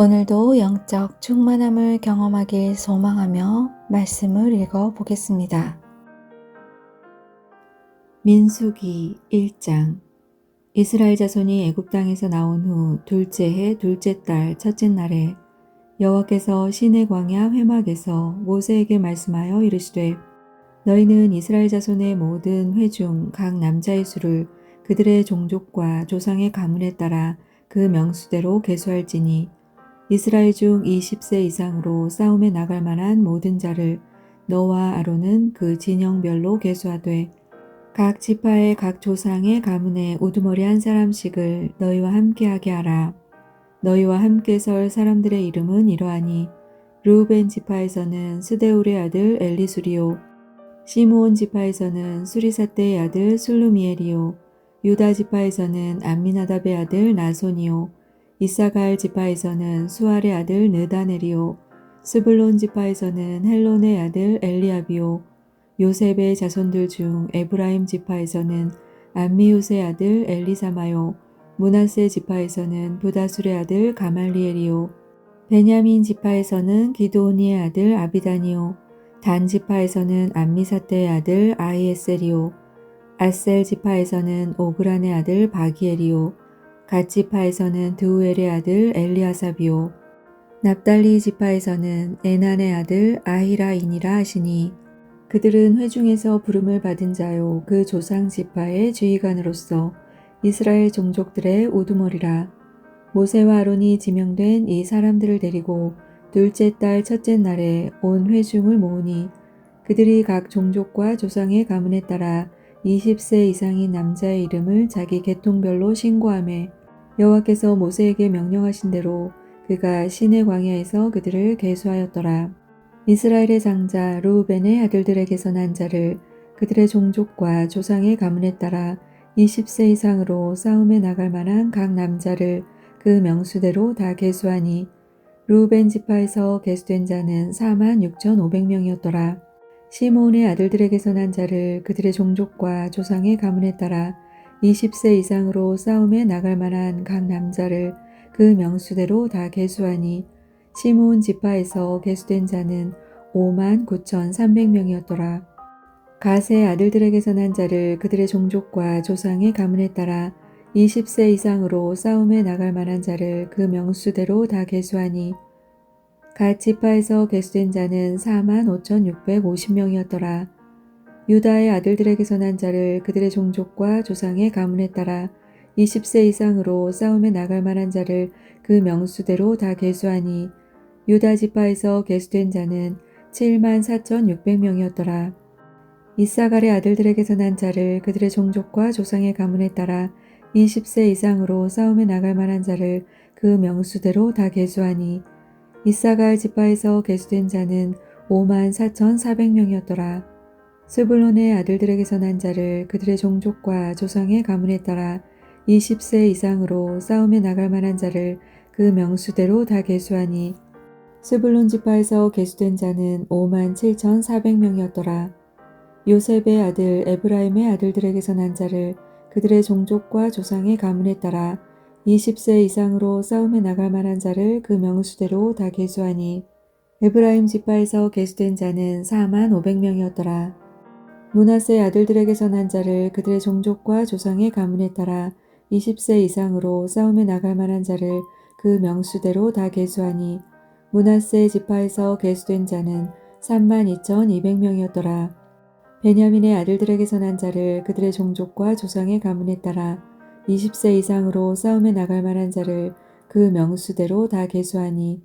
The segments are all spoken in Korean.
오늘도 영적 충만함을 경험하길 소망하며 말씀을 읽어 보겠습니다. 민수기 1장. 이스라엘 자손이 애굽 땅에서 나온 후 둘째 해 둘째 달 첫째 날에 여호와께서 시내 광야 회막에서 모세에게 말씀하여 이르시되 너희는 이스라엘 자손의 모든 회중 각 남자의 수를 그들의 종족과 조상의 가문에 따라 그 명수대로 계수할지니 이스라엘 중 20세 이상으로 싸움에 나갈 만한 모든 자를 너와 아론은 그 진영별로 계수하되 각 지파의 각 조상의 가문에 우두머리 한 사람씩을 너희와 함께하게 하라. 너희와 함께 설 사람들의 이름은 이러하니 르우벤 지파에서는 스데울의 아들 엘리수리오, 시므온 지파에서는 수리사떼의 아들 술루미엘이요, 유다 지파에서는 암미나답의 아들 나손이요, 이사갈 지파에서는 수알의 아들 느다넬이요, 스불론 지파에서는 헬론의 아들 엘리압이요, 요셉의 자손들 중 에브라임 지파에서는 암미우스의 아들 엘리사마요, 므낫세 지파에서는 부다술의 아들 가말리엘이요, 베냐민 지파에서는 기드오니의 아들 아비다니요, 단 지파에서는 암미사떼의 아들 아히에셀이요, 아셀 지파에서는 오그란의 아들 바기엘이요, 갓 지파에서는 드우엘의 아들 엘리아삽이요, 납달리 지파에서는 에난의 아들 아히라인이라 하시니 그들은 회중에서 부름을 받은 자요 그 조상 지파의 지휘관으로서 이스라엘 종족들의 우두머리라. 모세와 아론이 지명된 이 사람들을 데리고 둘째 달 첫째 날에 온 회중을 모으니 그들이 각 종족과 조상의 가문에 따라 20세 이상인 남자의 이름을 자기 계통별로 신고하매 여호와께서 모세에게 명령하신 대로 그가 시내 광야에서 그들을 계수하였더라. 이스라엘의 장자 르우벤의 아들들에게서 난 자를 그들의 종족과 조상의 가문에 따라 20세 이상으로 싸움에 나갈 만한 각 남자를 그 명수대로 다 계수하니 르우벤 지파에서 계수된 자는 46,500명이었더라. 시므온의 아들들에게서 난 자를 그들의 종족과 조상의 가문에 따라 20세 이상으로 싸움에 나갈 만한 각 남자를 그 명수대로 다 계수하니 시므온 지파에서 계수된 자는 59,300명이었더라. 갓의 아들들에게서 난 자를 그들의 종족과 조상의 가문에 따라 20세 이상으로 싸움에 나갈 만한 자를 그 명수대로 다 계수하니 갓 지파에서 계수된 자는 45,650명이었더라. 유다의 아들들에게서 난 자를 그들의 종족과 조상의 가문에 따라 20세 이상으로 싸움에 나갈 만한 자를 그 명수대로 다 계수하니 유다 지파에서 계수된 자는 74,600명이었더라. 이사갈의 아들들에게서 난 자를 그들의 종족과 조상의 가문에 따라 20세 이상으로 싸움에 나갈 만한 자를 그 명수대로 다 계수하니 이사갈 지파에서 계수된 자는 54,400명이었더라. 스불론의 아들들에게서 난 자를 그들의 종족과 조상의 가문에 따라 20세 이상으로 싸움에 나갈 만한 자를 그 명수대로 다 계수하니 스불론 지파에서 계수된 자는 57,400명이었더라. 요셉의 아들 에브라임의 아들들에게서 난 자를 그들의 종족과 조상의 가문에 따라 20세 이상으로 싸움에 나갈 만한 자를 그 명수대로 다 계수하니 에브라임 지파에서 계수된 자는 45,000명이었더라. 므낫세 아들들에게서 난 자를 그들의 종족과 조상의 가문에 따라 20세 이상으로 싸움에 나갈 만한 자를 그 명수대로 다 계수하니 므낫세 지파에서 계수된 자는 32,200명이었더라. 베냐민의 아들들에게서 난 자를 그들의 종족과 조상의 가문에 따라 20세 이상으로 싸움에 나갈 만한 자를 그 명수대로 다 계수하니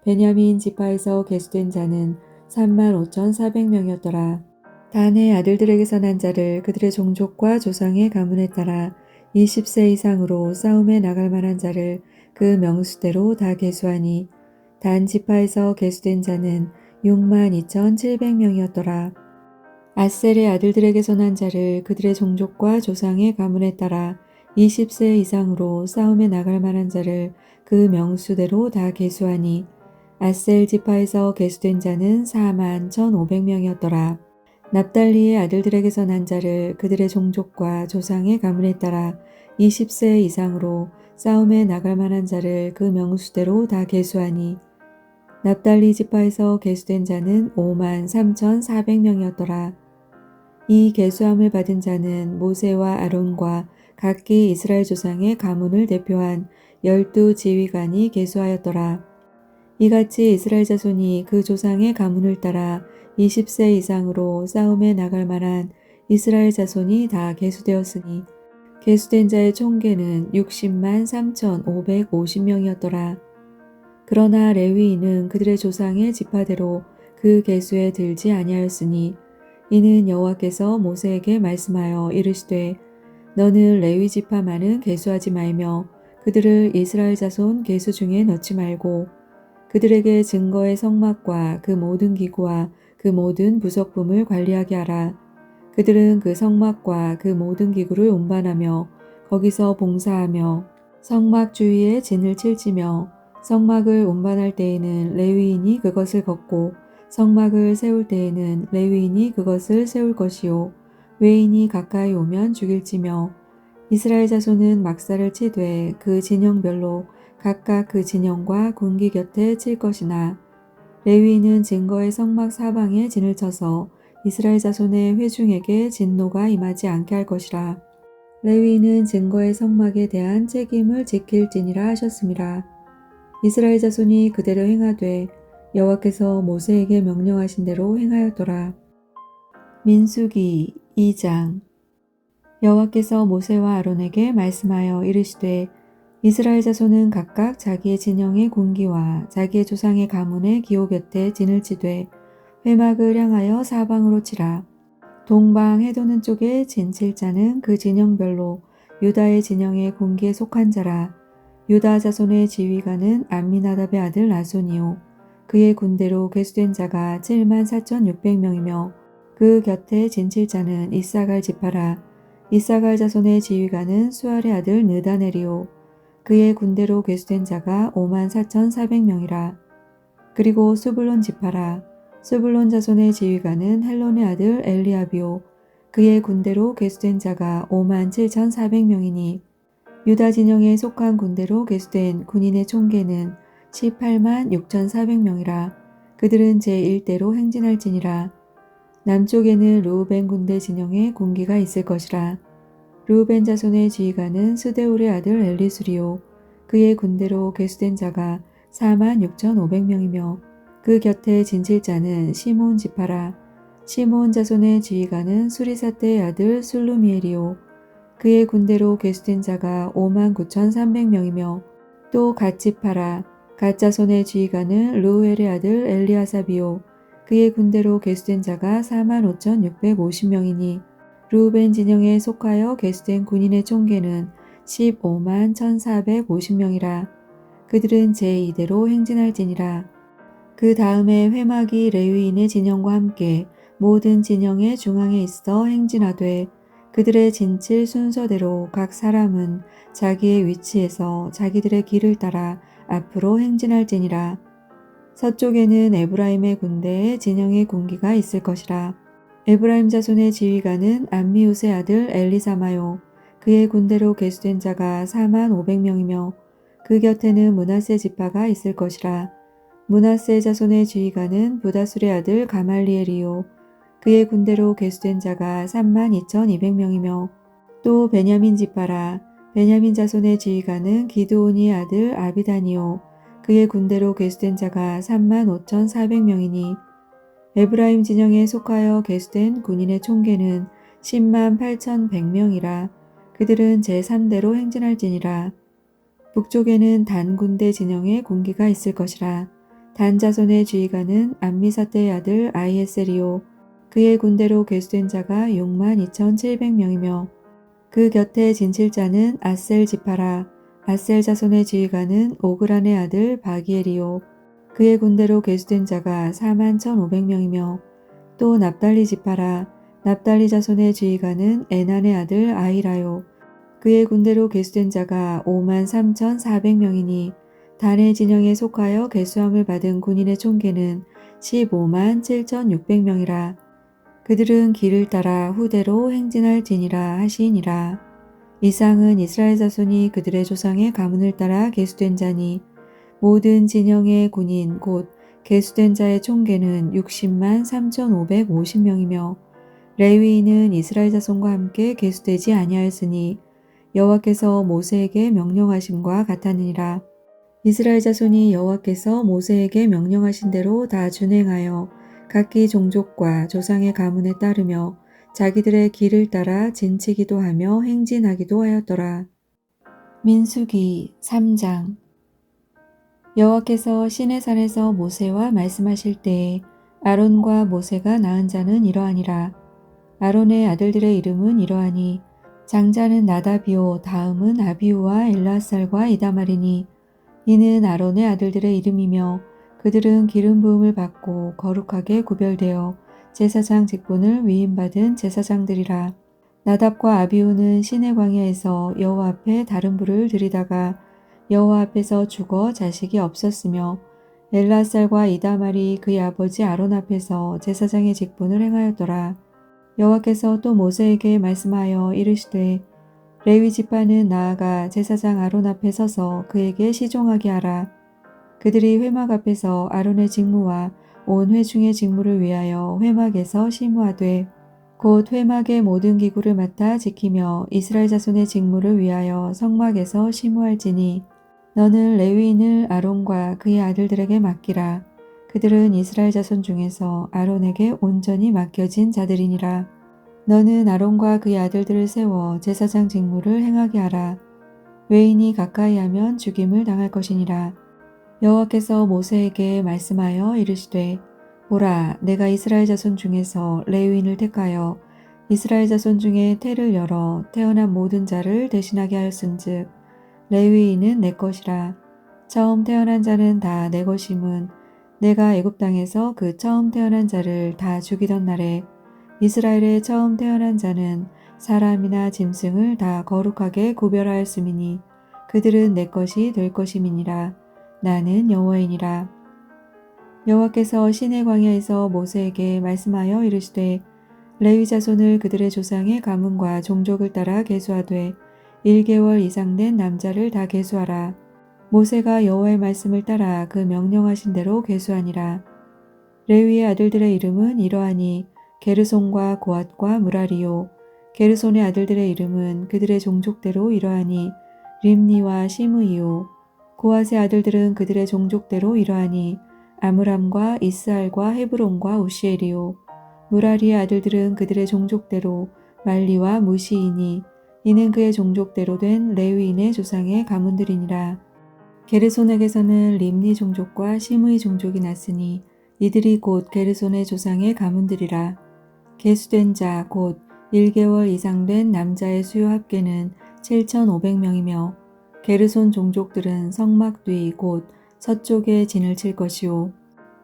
베냐민 지파에서 계수된 자는 35,400명이었더라. 단의 아들들에게서 난 자를 그들의 종족과 조상의 가문에 따라 20세 이상으로 싸움에 나갈 만한 자를 그 명수대로 다 계수하니 단 지파에서 계수된 자는 62,700명이었더라. 아셀의 아들들에게서 난 자를 그들의 종족과 조상의 가문에 따라 20세 이상으로 싸움에 나갈 만한 자를 그 명수대로 다 계수하니 아셀 지파에서 계수된 자는 41,500명이었더라. 납달리의 아들들에게서 난 자를 그들의 종족과 조상의 가문에 따라 20세 이상으로 싸움에 나갈 만한 자를 그 명수대로 다 계수하니 납달리 지파에서 계수된 자는 53,400명이었더라. 이 계수함을 받은 자는 모세와 아론과 각기 이스라엘 조상의 가문을 대표한 12지휘관이 계수하였더라. 이같이 이스라엘 자손이 그 조상의 가문을 따라 20세 이상으로 싸움에 나갈 만한 이스라엘 자손이 다 계수되었으니 계수된 자의 총계는 60만 3,550명이었더라. 그러나 레위인은 그들의 조상의 지파대로 그 계수에 들지 아니하였으니 이는 여호와께서 모세에게 말씀하여 이르시되 너는 레위 지파만은 계수하지 말며 그들을 이스라엘 자손 계수 중에 넣지 말고 그들에게 증거의 성막과 그 모든 기구와 그 모든 부속품을 관리하게 하라. 그들은 그 성막과 그 모든 기구를 운반하며 거기서 봉사하며 성막 주위에 진을 칠지며 성막을 운반할 때에는 레위인이 그것을 걷고 성막을 세울 때에는 레위인이 그것을 세울 것이요 외인이 가까이 오면 죽일지며 이스라엘 자손은 막사를 치되 그 진영별로 각각 그 진영과 군기 곁에 칠 것이나 레위인은 증거의 성막 사방에 진을 쳐서 이스라엘 자손의 회중에게 진노가 임하지 않게 할 것이라. 레위인은 증거의 성막에 대한 책임을 지킬지니라 하셨습니다. 이스라엘 자손이 그대로 행하되 여호와께서 모세에게 명령하신 대로 행하였더라. 민수기 2장. 여호와께서 모세와 아론에게 말씀하여 이르시되 이스라엘 자손은 각각 자기의 진영의 군기와 자기의 조상의 가문의 기호 곁에 진을 치되 회막을 향하여 사방으로 치라. 동방 해도는 쪽에 진 칠 자는 그 진영별로 유다의 진영의 군기에 속한 자라. 유다 자손의 지휘관은 암미나답의 아들 나손이요 그의 군대로 계수된 자가 74,600명이며 그 곁에 진 칠 자는 이사갈 지파라. 이사갈 자손의 지휘관은 수알의 아들 느다넬이요 그의 군대로 계수된 자가 54,400명이라. 그리고 수불론 지파라. 수불론 자손의 지휘관은 헬론의 아들 엘리압이요 그의 군대로 계수된 자가 57,400명이니 유다 진영에 속한 군대로 계수된 군인의 총계는 18만 6,400명이라. 그들은 제1대로 행진할지니라. 남쪽에는 르우벤 군대 진영에 군기가 있을 것이라. 르우벤 자손의 지휘관은 스데울의 아들 엘리수리요 그의 군대로 계수된 자가 46,500명이며 그 곁에 진칠 자는 시몬 지파라. 시몬 자손의 지휘관은 수리사떼의 아들 술루미엘이요 그의 군대로 계수된 자가 59,300명이며 또 갓 지파라. 갓 자손의 지휘관은 르우엘의 아들 엘리아삽이요 그의 군대로 계수된 자가 45,650명이니 르우벤 진영에 속하여 계수된 군인의 총계는 15만 1,450명이라. 그들은 제2대로 행진할지니라. 그 다음에 회막이 레위인의 진영과 함께 모든 진영의 중앙에 있어 행진하되 그들의 진칠 순서대로 각 사람은 자기의 위치에서 자기들의 길을 따라 앞으로 행진할지니라. 서쪽에는 에브라임의 군대에 진영의 군기가 있을 것이라. 에브라임 자손의 지휘관은 암미우스의 아들 엘리사마요 그의 군대로 계수된 자가 45,000명이며 그 곁에는 므낫세 지파가 있을 것이라. 므낫세 자손의 지휘관은 부다술의 아들 가말리엘이요 그의 군대로 계수된 자가 32,200명이며 또 베냐민 지파라. 베냐민 자손의 지휘관은 기드온의 아들 아비단이요 그의 군대로 계수된 자가 35,400명이니 에브라임 진영에 속하여 계수된 군인의 총계는 10만 8,100명이라. 그들은 제3대로 행진할지니라. 북쪽에는 단 군대 진영에 군기가 있을 것이라. 단 자손의 지휘관은 암미사떼의 아들 아이에셀이요 그의 군대로 계수된 자가 62,700명이며 그 곁에 진칠 자는 아셀 지파라. 아셀 자손의 지휘관은 오그란의 아들 바기엘이요 그의 군대로 계수된 자가 41,500명이며 또 납달리 지파라. 납달리 자손의 지휘관은 에난의 아들 아히라요 그의 군대로 계수된 자가 53,400명이니 단의 진영에 속하여 계수함을 받은 군인의 총계는 15만 7,600명이라. 그들은 길을 따라 후대로 행진할지니라 하시니라. 이상은 이스라엘 자손이 그들의 조상의 가문을 따라 계수된 자니 모든 진영의 군인 곧 계수된 자의 총계는 60만 3,550명이며 레위인은 이스라엘 자손과 함께 계수되지 아니하였으니 여호와께서 모세에게 명령하심과 같았느니라. 이스라엘 자손이 여호와께서 모세에게 명령하신 대로 다 준행하여 각기 종족과 조상의 가문에 따르며 자기들의 길을 따라 진치기도 하며 행진하기도 하였더라. 민수기 3장. 여호와께서 시내산에서 모세와 말씀하실 때에 아론과 모세가 낳은 자는 이러하니라. 아론의 아들들의 이름은 이러하니 장자는 나다비오, 다음은 아비우와 엘라살과 이다말이니 이는 아론의 아들들의 이름이며 그들은 기름 부음을 받고 거룩하게 구별되어 제사장 직분을 위임받은 제사장들이라. 나답과 아비우는 시내 광야에서 여호와 앞에 다른 불을 들이다가 여호와 앞에서 죽어 자식이 없었으며 엘라살과 이다말이 그의 아버지 아론 앞에서 제사장의 직분을 행하였더라. 여호와께서 또 모세에게 말씀하여 이르시되 레위 지파는 나아가 제사장 아론 앞에 서서 그에게 시종하게 하라. 그들이 회막 앞에서 아론의 직무와 온 회중의 직무를 위하여 회막에서 심우하되 곧 회막의 모든 기구를 맡아 지키며 이스라엘 자손의 직무를 위하여 성막에서 심우할지니 너는 레위인을 아론과 그의 아들들에게 맡기라. 그들은 이스라엘 자손 중에서 아론에게 온전히 맡겨진 자들이니라. 너는 아론과 그의 아들들을 세워 제사장 직무를 행하게 하라. 외인이 가까이 하면 죽임을 당할 것이니라. 여호와께서 모세에게 말씀하여 이르시되 보라, 내가 이스라엘 자손 중에서 레위인을 택하여 이스라엘 자손 중에 태를 열어 태어난 모든 자를 대신하게 하였은즉 레위인은 내 것이라. 처음 태어난 자는 다 내 것임은 내가 애굽 땅에서 그 처음 태어난 자를 다 죽이던 날에 이스라엘의 처음 태어난 자는 사람이나 짐승을 다 거룩하게 구별하였음이니 그들은 내 것이 될 것임이니라. 나는 여호와이니라. 여호와께서 시내 광야에서 모세에게 말씀하여 이르시되 레위 자손을 그들의 조상의 가문과 종족을 따라 계수하되 1개월 이상 된 남자를 다 계수하라. 모세가 여호와의 말씀을 따라 그 명령하신 대로 계수하니라. 레위의 아들들의 이름은 이러하니 게르손과 고앗과 무라리요. 게르손의 아들들의 이름은 그들의 종족대로 이러하니 림니와 시므이요. 고앗의 아들들은 그들의 종족대로 이러하니 아므람과 이스알과 헤브론과 우시엘이요. 무라리의 아들들은 그들의 종족대로 말리와 무시이니 이는 그의 종족대로 된 레위인의 조상의 가문들이니라. 게르손에게서는 림니 종족과 시므이 종족이 났으니 이들이 곧 게르손의 조상의 가문들이라. 계수된 자 곧 1개월 이상 된 남자의 수요 합계는 7,500명이며 게르손 종족들은 성막 뒤 곧 서쪽에 진을 칠 것이요.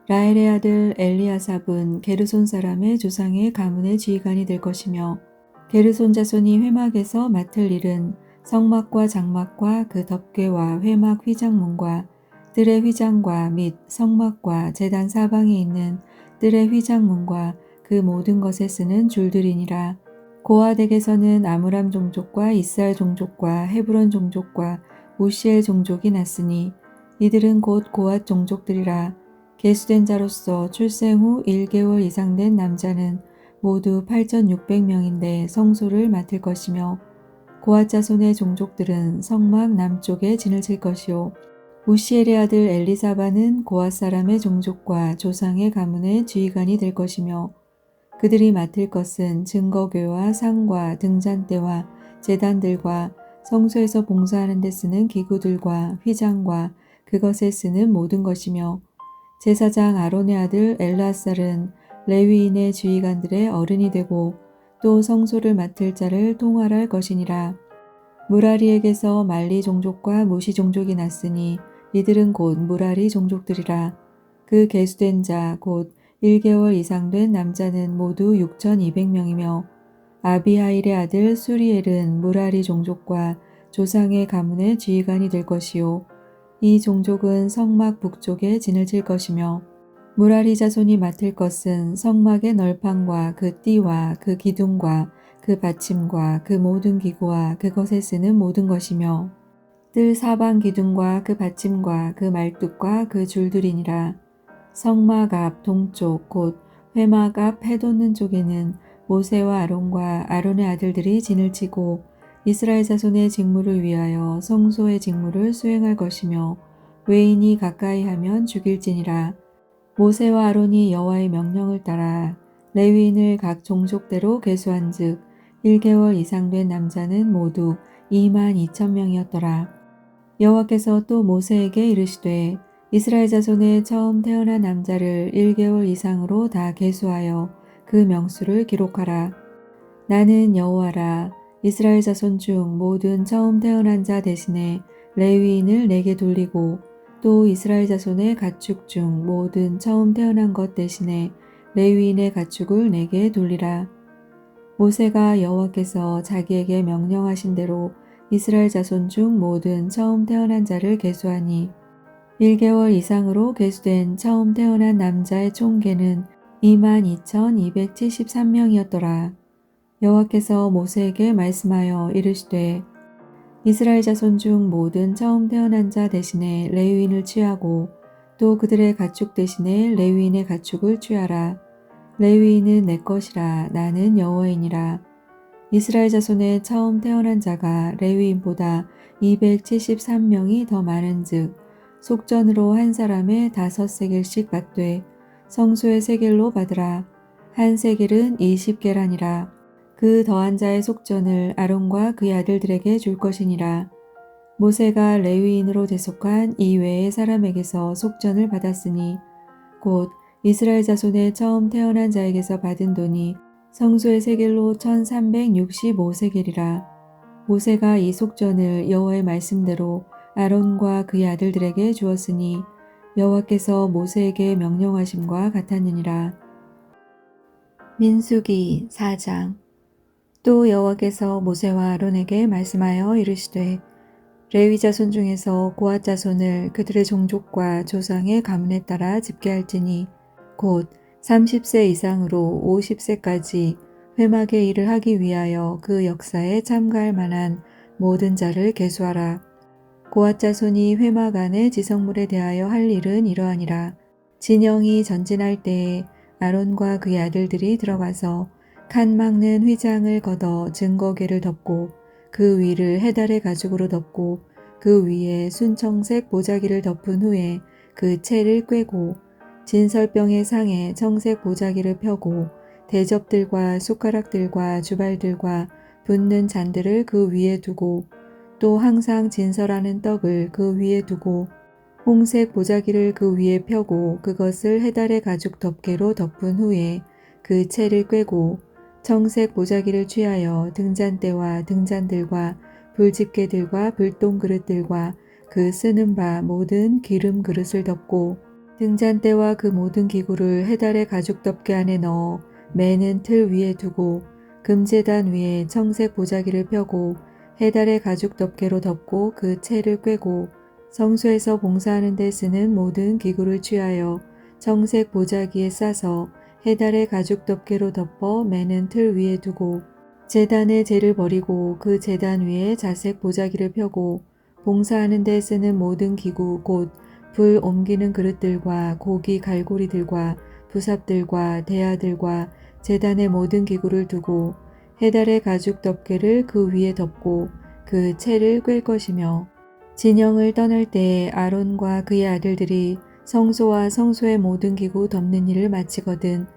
라헬의 아들 엘리아삽은 게르손 사람의 조상의 가문의 지휘관이 될 것이며 게르손 자손이 회막에서 맡을 일은 성막과 장막과 그 덮개와 회막 휘장문과 뜰의 휘장과 및 성막과 제단 사방에 있는 뜰의 휘장문과 그 모든 것에 쓰는 줄들이니라. 고앗에게서는 아므람 종족과 이스알 종족과 헤브론 종족과 우시엘 종족이 났으니 이들은 곧 고앗 종족들이라. 계수된 자로서 출생 후 1개월 이상 된 남자는 모두 8,600명인데 성소를 맡을 것이며 고앗 자손의 종족들은 성막 남쪽에 진을 칠 것이요. 우시엘의 아들 엘리사바는 고앗 사람의 종족과 조상의 가문의 지휘관이 될 것이며 그들이 맡을 것은 증거궤와 상과 등잔대와 제단들과 성소에서 봉사하는 데 쓰는 기구들과 휘장과 그것에 쓰는 모든 것이며 제사장 아론의 아들 엘라살은 레위인의 지휘관들의 어른이 되고 또 성소를 맡을 자를 통할할 것이니라. 무라리에게서 말리 종족과 무시 종족이 났으니 이들은 곧 무라리 종족들이라. 그 계수된 자 곧 1개월 이상 된 남자는 모두 6,200명이며 아비하일의 아들 수리엘은 무라리 종족과 조상의 가문의 지휘관이 될 것이요. 이 종족은 성막 북쪽에 진을 칠 것이며 무라리 자손이 맡을 것은 성막의 널판과 그 띠와 그 기둥과 그 받침과 그 모든 기구와 그것에 쓰는 모든 것이며 뜰 사방 기둥과 그 받침과 그 말뚝과 그 줄들이니라. 성막 앞 동쪽 곧 회막 앞 해돋는 쪽에는 모세와 아론과 아론의 아들들이 진을 치고 이스라엘 자손의 직무를 위하여 성소의 직무를 수행할 것이며 외인이 가까이 하면 죽일지니라. 모세와 아론이 여호와의 명령을 따라 레위인을 각 종족대로 계수한즉 1개월 이상 된 남자는 모두 22,000명이었더라. 여호와께서 또 모세에게 이르시되 이스라엘 자손의 처음 태어난 남자를 1개월 이상으로 다 계수하여 그 명수를 기록하라. 나는 여호와라. 이스라엘 자손 중 모든 처음 태어난 자 대신에 레위인을 내게 돌리고 또 이스라엘 자손의 가축 중 모든 처음 태어난 것 대신에 레위인의 가축을 내게 돌리라. 모세가 여호와께서 자기에게 명령하신 대로 이스라엘 자손 중 모든 처음 태어난 자를 계수하니 1개월 이상으로 계수된 처음 태어난 남자의 총계는 22,273명이었더라. 여호와께서 모세에게 말씀하여 이르시되 이스라엘 자손 중 모든 처음 태어난 자 대신에 레위인을 취하고 또 그들의 가축 대신에 레위인의 가축을 취하라. 레위인은 내 것이라. 나는 여호와이니라. 이스라엘 자손의 처음 태어난 자가 레위인보다 273명이 더 많은즉 속전으로 한 사람에 5세겔씩 받되 성소의 세겔로 받으라. 한 세겔은 20계란이라. 그 더한 자의 속전을 아론과 그의 아들들에게 줄 것이니라. 모세가 레위인으로 대속한 이외의 사람에게서 속전을 받았으니 곧 이스라엘 자손의 처음 태어난 자에게서 받은 돈이 성소의 세겔로 1365세겔이라. 모세가 이 속전을 여호와의 말씀대로 아론과 그의 아들들에게 주었으니 여호와께서 모세에게 명령하심과 같았느니라. 민수기 4장. 또 여호와께서 모세와 아론에게 말씀하여 이르시되 레위 자손 중에서 고앗 자손을 그들의 종족과 조상의 가문에 따라 집계할지니 곧 30세 이상으로 50세까지 회막의 일을 하기 위하여 그 역사에 참가할 만한 모든 자를 계수하라. 고앗 자손이 회막 안의 지성물에 대하여 할 일은 이러하니라. 진영이 전진할 때에 아론과 그의 아들들이 들어가서 칸 막는 휘장을 걷어 증거궤를 덮고 그 위를 해달의 가죽으로 덮고 그 위에 순청색 보자기를 덮은 후에 그 채를 꿰고 진설병의 상에 청색 보자기를 펴고 대접들과 숟가락들과 주발들과 붓는 잔들을 그 위에 두고 또 항상 진설하는 떡을 그 위에 두고 홍색 보자기를 그 위에 펴고 그것을 해달의 가죽 덮개로 덮은 후에 그 채를 꿰고 청색 보자기를 취하여 등잔대와 등잔들과 불집게들과 불똥 그릇들과 그 쓰는 바 모든 기름 그릇을 덮고 등잔대와 그 모든 기구를 해달의 가죽 덮개 안에 넣어 매는 틀 위에 두고 금제단 위에 청색 보자기를 펴고 해달의 가죽 덮개로 덮고 그 채를 꿰고 성소에서 봉사하는 데 쓰는 모든 기구를 취하여 청색 보자기에 싸서 해달의 가죽 덮개로 덮어 매는 틀 위에 두고 제단의 재를 버리고 그 제단 위에 자색 보자기를 펴고 봉사하는 데 쓰는 모든 기구 곧 불 옮기는 그릇들과 고기 갈고리들과 부삽들과 대야들과 제단의 모든 기구를 두고 해달의 가죽 덮개를 그 위에 덮고 그 채를 꿰 것이며 진영을 떠날 때에 아론과 그의 아들들이 성소와 성소의 모든 기구 덮는 일을 마치거든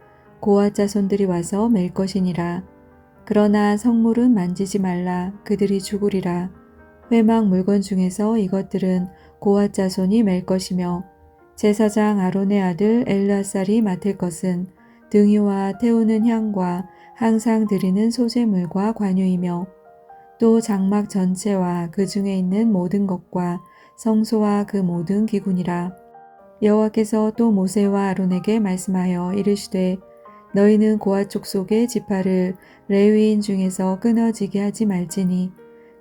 고앗 자손들이 와서 맬 것이니라. 그러나 성물은 만지지 말라. 그들이 죽으리라. 회막 물건 중에서 이것들은 고앗 자손이 맬 것이며 제사장 아론의 아들 엘르아살이 맡을 것은 등유와 태우는 향과 항상 드리는 소제물과 관유이며 또 장막 전체와 그 중에 있는 모든 것과 성소와 그 모든 기구니라. 여호와께서 또 모세와 아론에게 말씀하여 이르시되 너희는 고앗 족속의 지파를 레위인 중에서 끊어지게 하지 말지니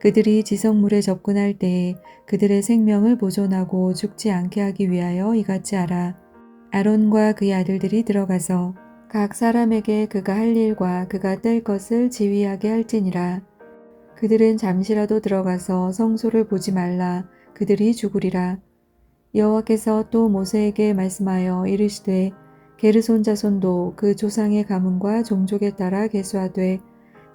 그들이 지성물에 접근할 때에 그들의 생명을 보존하고 죽지 않게 하기 위하여 이같이 하라. 아론과 그의 아들들이 들어가서 각 사람에게 그가 할 일과 그가 뗄 것을 지휘하게 할지니라. 그들은 잠시라도 들어가서 성소를 보지 말라. 그들이 죽으리라. 여호와께서 또 모세에게 말씀하여 이르시되 게르손 자손도 그 조상의 가문과 종족에 따라 계수하되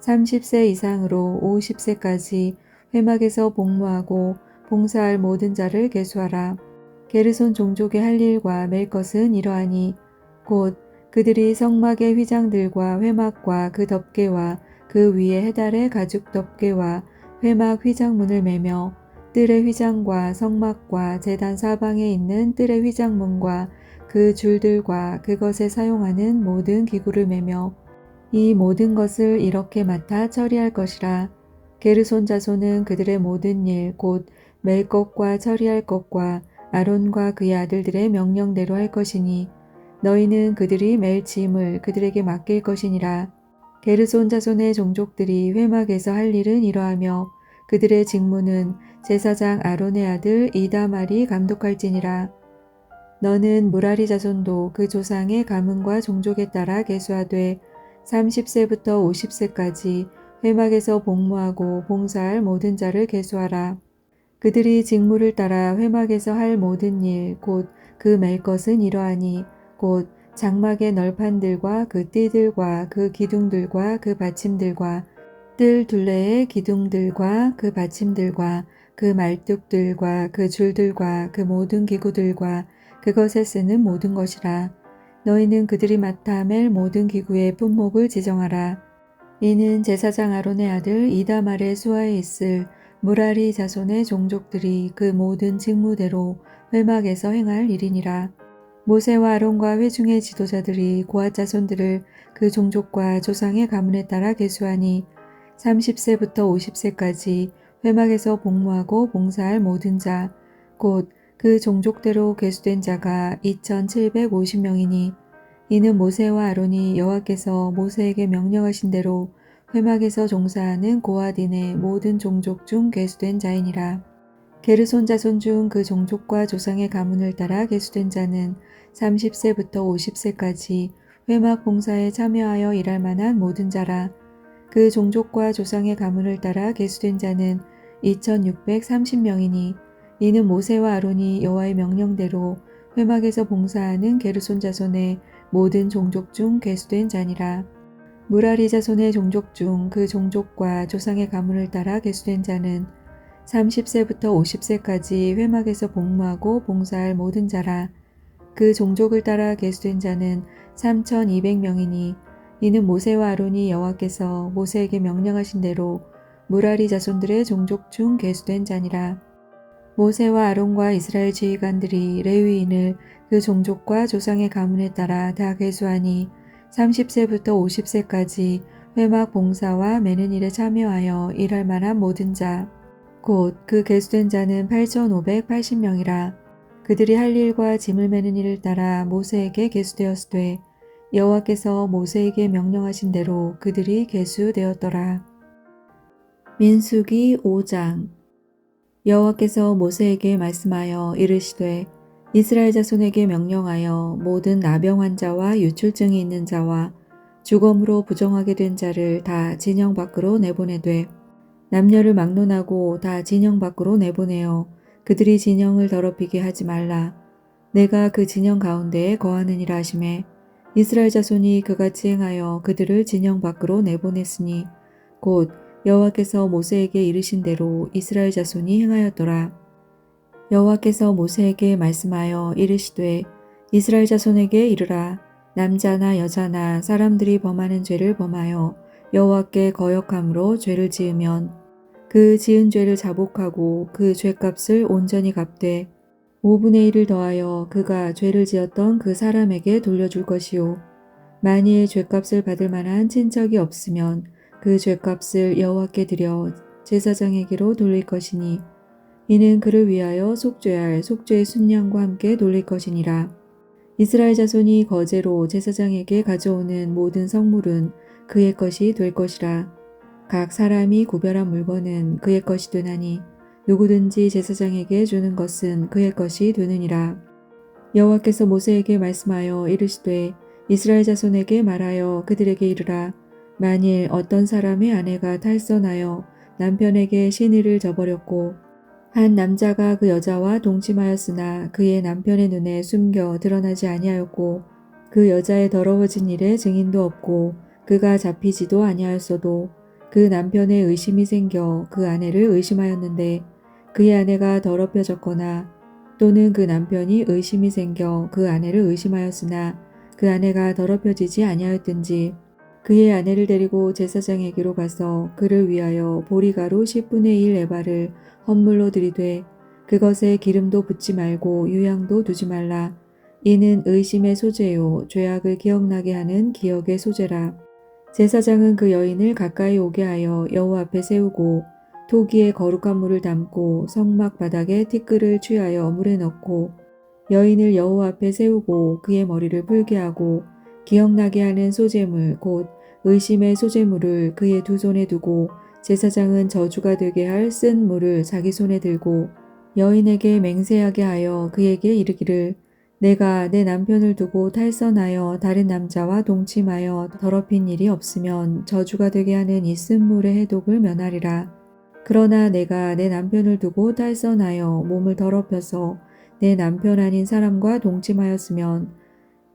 30세 이상으로 50세까지 회막에서 복무하고 봉사할 모든 자를 계수하라. 게르손 종족의 할 일과 맬 것은 이러하니 곧 그들이 성막의 휘장들과 회막과 그 덮개와 그 위에 해달의 가죽 덮개와 회막 휘장문을 매며 뜰의 휘장과 성막과 제단 사방에 있는 뜰의 휘장문과 그 줄들과 그것에 사용하는 모든 기구를 매며 이 모든 것을 이렇게 맡아 처리할 것이라. 게르손 자손은 그들의 모든 일 곧 맬 것과 처리할 것과 아론과 그의 아들들의 명령대로 할 것이니 너희는 그들이 맬 짐을 그들에게 맡길 것이니라. 게르손 자손의 종족들이 회막에서 할 일은 이러하며 그들의 직무는 제사장 아론의 아들 이다말이 감독할지니라. 너는 무라리 자손도 그 조상의 가문과 종족에 따라 계수하되 30세부터 50세까지 회막에서 복무하고 봉사할 모든 자를 계수하라. 그들이 직무를 따라 회막에서 할 모든 일 곧 그 맬 것은 이러하니 곧 장막의 널판들과 그 띠들과 그 기둥들과 그 받침들과 뜰 둘레의 기둥들과 그 받침들과 그 말뚝들과 그 줄들과 그 모든 기구들과 그것에 쓰는 모든 것이라. 너희는 그들이 맡아 맬 모든 기구의 품목을 지정하라. 이는 제사장 아론의 아들 이다말의 수하에 있을 무라리 자손의 종족들이 그 모든 직무대로 회막에서 행할 일이니라. 모세와 아론과 회중의 지도자들이 고앗 자손들을 그 종족과 조상의 가문에 따라 계수하니 30세부터 50세까지 회막에서 복무하고 봉사할 모든 자, 곧 그 종족대로 계수된 자가 2750명이니 이는 모세와 아론이 여호와께서 모세에게 명령하신 대로 회막에서 종사하는 고앗인의 모든 종족 중 계수된 자이니라. 게르손 자손 중 그 종족과 조상의 가문을 따라 계수된 자는 30세부터 50세까지 회막 봉사에 참여하여 일할 만한 모든 자라. 그 종족과 조상의 가문을 따라 계수된 자는 2630명이니 이는 모세와 아론이 여호와의 명령대로 회막에서 봉사하는 게르손 자손의 모든 종족 중 계수된 자니라. 무라리 자손의 종족 중 그 종족과 조상의 가문을 따라 계수된 자는 30세부터 50세까지 회막에서 복무하고 봉사할 모든 자라. 그 종족을 따라 계수된 자는 3200명이니 이는 모세와 아론이 여호와께서 모세에게 명령하신 대로 무라리 자손들의 종족 중 계수된 자니라. 모세와 아론과 이스라엘 지휘관들이 레위인을 그 종족과 조상의 가문에 따라 다 계수하니 30세부터 50세까지 회막 봉사와 매는 일에 참여하여 일할 만한 모든 자, 곧 그 계수된 자는 8580명이라. 그들이 할 일과 짐을 매는 일을 따라 모세에게 계수되었으되 여호와께서 모세에게 명령하신 대로 그들이 계수되었더라. 민수기 5장. 여호와께서 모세에게 말씀하여 이르시되 이스라엘 자손에게 명령하여 모든 나병 환자와 유출증이 있는 자와 죽음으로 부정하게 된 자를 다 진영 밖으로 내보내되 남녀를 막론하고 다 진영 밖으로 내보내어 그들이 진영을 더럽히게 하지 말라. 내가 그 진영 가운데에 거하느니라 하시매 이스라엘 자손이 그같이 행하여 그들을 진영 밖으로 내보냈으니 곧 여호와께서 모세에게 이르신 대로 이스라엘 자손이 행하였더라. 여호와께서 모세에게 말씀하여 이르시되 이스라엘 자손에게 이르라. 남자나 여자나 사람들이 범하는 죄를 범하여 여호와께 거역함으로 죄를 지으면 그 지은 죄를 자복하고 그 죄값을 온전히 갚되 5분의 1을 더하여 그가 죄를 지었던 그 사람에게 돌려줄 것이요. 만일 죄값을 받을 만한 친척이 없으면 그 죄값을 여호와께 드려 제사장에게로 돌릴 것이니 이는 그를 위하여 속죄할 속죄의 순양과 함께 돌릴 것이니라. 이스라엘 자손이 거제로 제사장에게 가져오는 모든 성물은 그의 것이 될 것이라. 각 사람이 구별한 물건은 그의 것이 되나니 누구든지 제사장에게 주는 것은 그의 것이 되느니라. 여호와께서 모세에게 말씀하여 이르시되 이스라엘 자손에게 말하여 그들에게 이르라. 만일 어떤 사람의 아내가 탈선하여 남편에게 신의를 저버렸고 한 남자가 그 여자와 동침하였으나 그의 남편의 눈에 숨겨 드러나지 아니하였고 그 여자의 더러워진 일에 증인도 없고 그가 잡히지도 아니하였어도 그 남편의 의심이 생겨 그 아내를 의심하였는데 그의 아내가 더럽혀졌거나 또는 그 남편이 의심이 생겨 그 아내를 의심하였으나 그 아내가 더럽혀지지 아니하였든지 그의 아내를 데리고 제사장에게로 가서 그를 위하여 보리가루 10분의 1 에바를 헌물로 드리되 그것에 기름도 붓지 말고 유향도 두지 말라. 이는 의심의 소재요 죄악을 기억나게 하는 기억의 소재라. 제사장은 그 여인을 가까이 오게 하여 여호와 앞에 세우고 토기에 거룩한 물을 담고 성막 바닥에 티끌을 취하여 물에 넣고 여인을 여호와 앞에 세우고 그의 머리를 풀게 하고 기억나게 하는 소재물 곧 의심의 소재물을 그의 두 손에 두고 제사장은 저주가 되게 할 쓴 물을 자기 손에 들고 여인에게 맹세하게 하여 그에게 이르기를 내가 내 남편을 두고 탈선하여 다른 남자와 동침하여 더럽힌 일이 없으면 저주가 되게 하는 이 쓴 물의 해독을 면하리라. 그러나 내가 내 남편을 두고 탈선하여 몸을 더럽혀서 내 남편 아닌 사람과 동침하였으면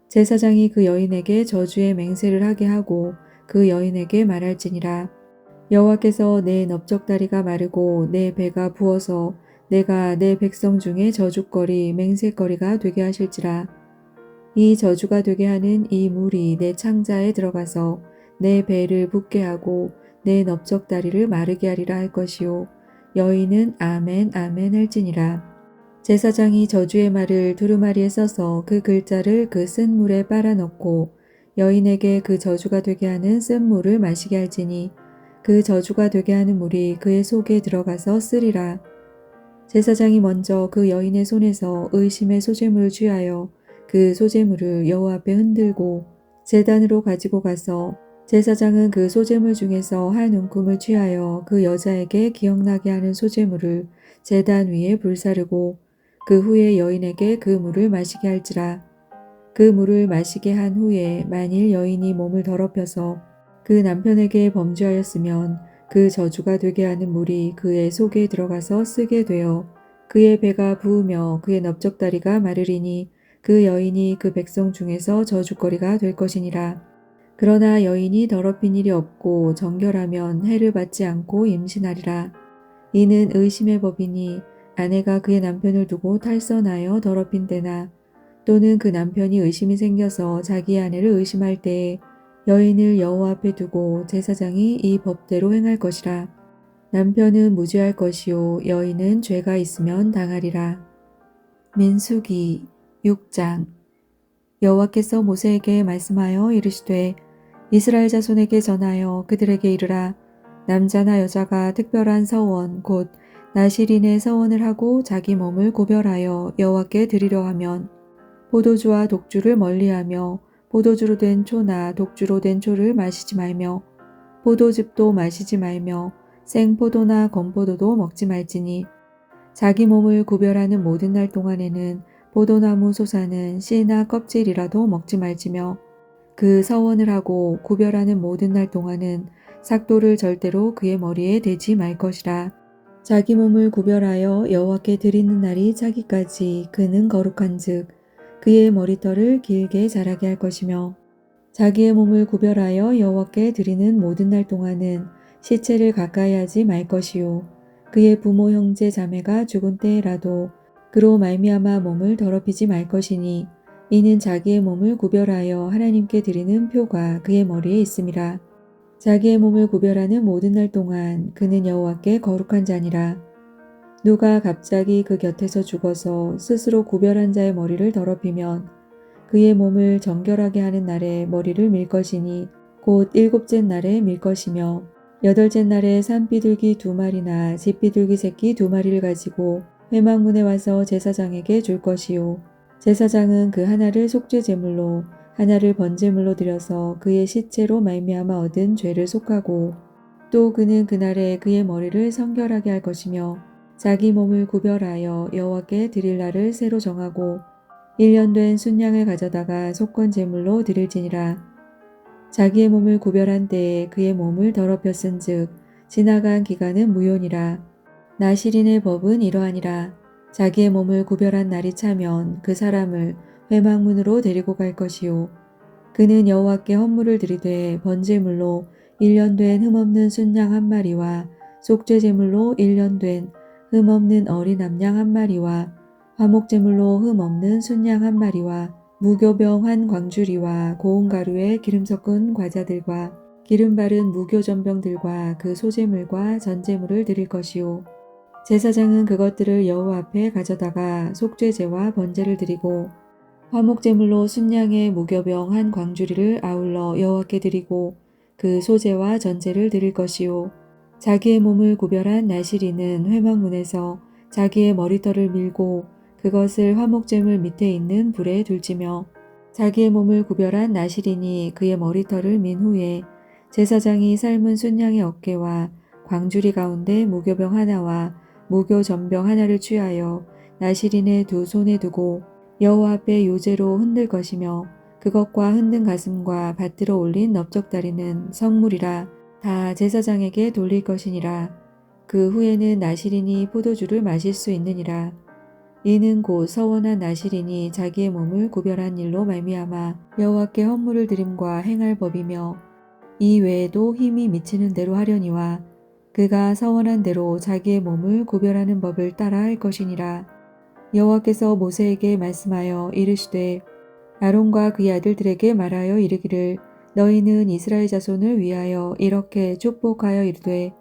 제사장이 그 여인에게 저주의 맹세를 하게 하고 그 여인에게 말할지니라. 여호와께서 내 넓적다리가 마르고 내 배가 부어서 내가 내 백성 중에 저주거리 맹세거리가 되게 하실지라. 이 저주가 되게 하는 이 물이 내 창자에 들어가서 내 배를 붓게 하고 내 넓적다리를 마르게 하리라 할 것이요 여인은 아멘 아멘 할지니라. 제사장이 저주의 말을 두루마리에 써서 그 글자를 그 쓴 물에 빨아 넣고 여인에게 그 저주가 되게 하는 쓴 물을 마시게 할지니 그 저주가 되게 하는 물이 그의 속에 들어가서 쓰리라. 제사장이 먼저 그 여인의 손에서 의심의 소재물을 취하여 그 소재물을 여호와 앞에 흔들고 제단으로 가지고 가서 제사장은 그 소재물 중에서 한 움큼을 취하여 그 여자에게 기억나게 하는 소재물을 제단 위에 불사르고 그 후에 여인에게 그 물을 마시게 할지라. 그 물을 마시게 한 후에 만일 여인이 몸을 더럽혀서 그 남편에게 범죄하였으면 그 저주가 되게 하는 물이 그의 속에 들어가서 쓰게 되어 그의 배가 부으며 그의 넓적다리가 마르리니 그 여인이 그 백성 중에서 저주거리가 될 것이니라. 그러나 여인이 더럽힌 일이 없고 정결하면 해를 받지 않고 임신하리라. 이는 의심의 법이니 아내가 그의 남편을 두고 탈선하여 더럽힌 때나 또는 그 남편이 의심이 생겨서 자기의 아내를 의심할 때에 여인을 여호와 앞에 두고 제사장이 이 법대로 행할 것이라. 남편은 무죄할 것이요 여인은 죄가 있으면 당하리라. 민수기 6장. 여호와께서 모세에게 말씀하여 이르시되 이스라엘 자손에게 전하여 그들에게 이르라. 남자나 여자가 특별한 서원 곧 나실인의 서원을 하고 자기 몸을 구별하여 여호와께 드리려 하면 포도주와 독주를 멀리하며 포도주로 된 초나 독주로 된 초를 마시지 말며 포도즙도 마시지 말며 생포도나 건포도도 먹지 말지니 자기 몸을 구별하는 모든 날 동안에는 포도나무 솟아는 씨나 껍질이라도 먹지 말지며 그 서원을 하고 구별하는 모든 날 동안은 삭도를 절대로 그의 머리에 대지 말 것이라. 자기 몸을 구별하여 여호와께 드리는 날이 차기까지 그는 거룩한즉 그의 머리털을 길게 자라게 할 것이며 자기의 몸을 구별하여 여호와께 드리는 모든 날 동안은 시체를 가까이 하지 말 것이요 그의 부모 형제 자매가 죽은 때라도 그로 말미암아 몸을 더럽히지 말 것이니 이는 자기의 몸을 구별하여 하나님께 드리는 표가 그의 머리에 있음이라. 자기의 몸을 구별하는 모든 날 동안 그는 여호와께 거룩한 자니라. 누가 갑자기 그 곁에서 죽어서 스스로 구별한 자의 머리를 더럽히면 그의 몸을 정결하게 하는 날에 머리를 밀 것이니 곧 일곱째 날에 밀 것이며 여덟째 날에 산비둘기 2마리나 집비둘기 새끼 2마리를 가지고 회막문에 와서 제사장에게 줄 것이요 제사장은 그 하나를 속죄 제물로 하나를 번제물로 드려서 그의 시체로 말미암아 얻은 죄를 속하고 또 그는 그날에 그의 머리를 성결하게 할 것이며 자기 몸을 구별하여 여호와께 드릴 날을 새로 정하고 1년 된 순양을 가져다가 속건 제물로 드릴지니라. 자기의 몸을 구별한 때에 그의 몸을 더럽혔은 즉 지나간 기간은 무효니라. 나실인의 법은 이러하니라. 자기의 몸을 구별한 날이 차면 그 사람을 회막문으로 데리고 갈 것이요. 그는 여호와께 헌물을 드리되 번제물로 1년 된 흠없는 순양 한 마리와 속죄제물로 1년 된 흠없는 어린 암양 한 마리와 화목제물로 흠없는 순양 한 마리와 무교병 한 광주리와 고운 가루에 기름 섞은 과자들과 기름 바른 무교전병들과 그 소제물과 전제물을 드릴 것이요. 제사장은 그것들을 여호와 앞에 가져다가 속죄제와 번제를 드리고 화목제물로 순양의 무교병 한 광주리를 아울러 여호와께 드리고 그 소제와 전제를 드릴 것이요. 자기의 몸을 구별한 나실인은 회막문에서 자기의 머리털을 밀고 그것을 화목제물 밑에 있는 불에 둘지며 자기의 몸을 구별한 나실인이 그의 머리털을 민 후에 제사장이 삶은 순양의 어깨와 광주리 가운데 무교병 하나와 무교전병 하나를 취하여 나실인의 두 손에 두고 여호와 앞에 요제로 흔들 것이며 그것과 흔든 가슴과 받들어 올린 넓적다리는 성물이라 다 제사장에게 돌릴 것이니라. 그 후에는 나실인이 포도주를 마실 수 있느니라. 이는 곧 서원한 나실인이 자기의 몸을 구별한 일로 말미암아 여호와께 헌물을 드림과 행할 법이며 이 외에도 힘이 미치는 대로 하려니와 그가 서원한 대로 자기의 몸을 구별하는 법을 따라 할 것이니라. 여호와께서 모세에게 말씀하여 이르시되 아론과 그의 아들들에게 말하여 이르기를 너희는 이스라엘 자손을 위하여 이렇게 축복하여 이르되